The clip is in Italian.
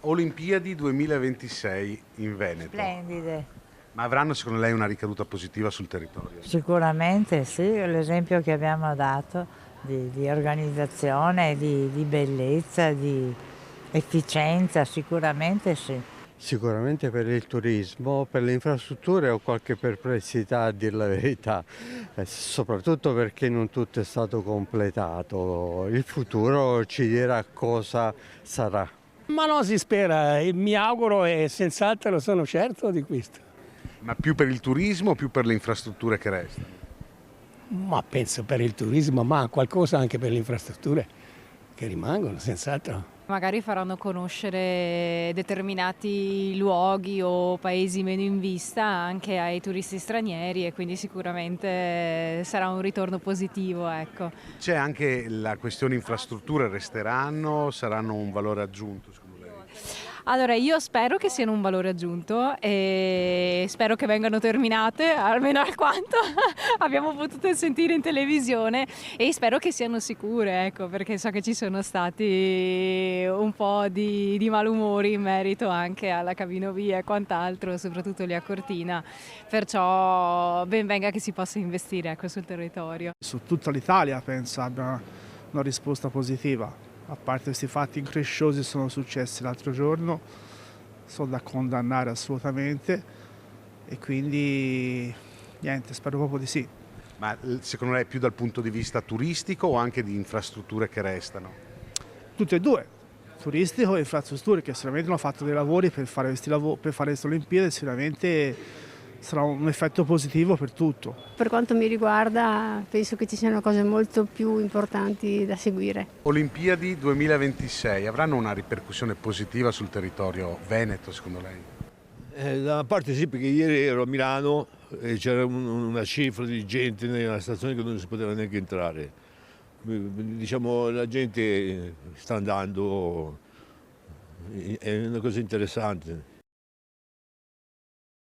Olimpiadi 2026 in Veneto. Splendide, Ma avranno secondo lei una ricaduta positiva sul territorio? sicuramente sì, l'esempio che abbiamo dato di organizzazione, di bellezza, di efficienza, sicuramente sì. Sicuramente per il turismo, per le infrastrutture ho qualche perplessità a dir la verità, soprattutto perché non tutto è stato completato. Il futuro ci dirà cosa sarà. Ma no, si spera, e mi auguro e senz'altro sono certo di questo. Ma più per il turismo o più per le infrastrutture che restano? Ma penso per il turismo, ma qualcosa anche per le infrastrutture che rimangono, senz'altro. Magari faranno conoscere determinati luoghi o paesi meno in vista anche ai turisti stranieri e quindi sicuramente sarà un ritorno positivo, ecco. C'è anche la questione infrastrutture, resteranno, saranno un valore aggiunto secondo lei? Allora, io spero che siano un valore aggiunto e spero che vengano terminate, almeno alquanto abbiamo potuto sentire in televisione, e spero che siano sicure, ecco, perché so che ci sono stati un po' di malumori in merito anche alla cabinovia e quant'altro, soprattutto lì a Cortina, perciò ben venga che si possa investire, ecco, sul territorio. Su tutta l'Italia penso abbia una risposta positiva, a parte questi fatti incresciosi che sono successi l'altro giorno, sono da condannare assolutamente e quindi niente, spero proprio di sì. Ma secondo lei più dal punto di vista turistico o anche di infrastrutture che restano? Tutte e due, turistico e infrastrutture, che sicuramente hanno fatto dei lavori per fare queste Olimpiadi, sicuramente sarà un effetto positivo per tutto. Per quanto mi riguarda, penso che ci siano cose molto più importanti da seguire. Olimpiadi 2026 avranno una ripercussione positiva sul territorio veneto secondo lei? Da una parte sì, perché ieri ero a Milano e c'era una cifra di gente nella stazione che non si poteva neanche entrare. Diciamo, la gente sta andando, è una cosa interessante.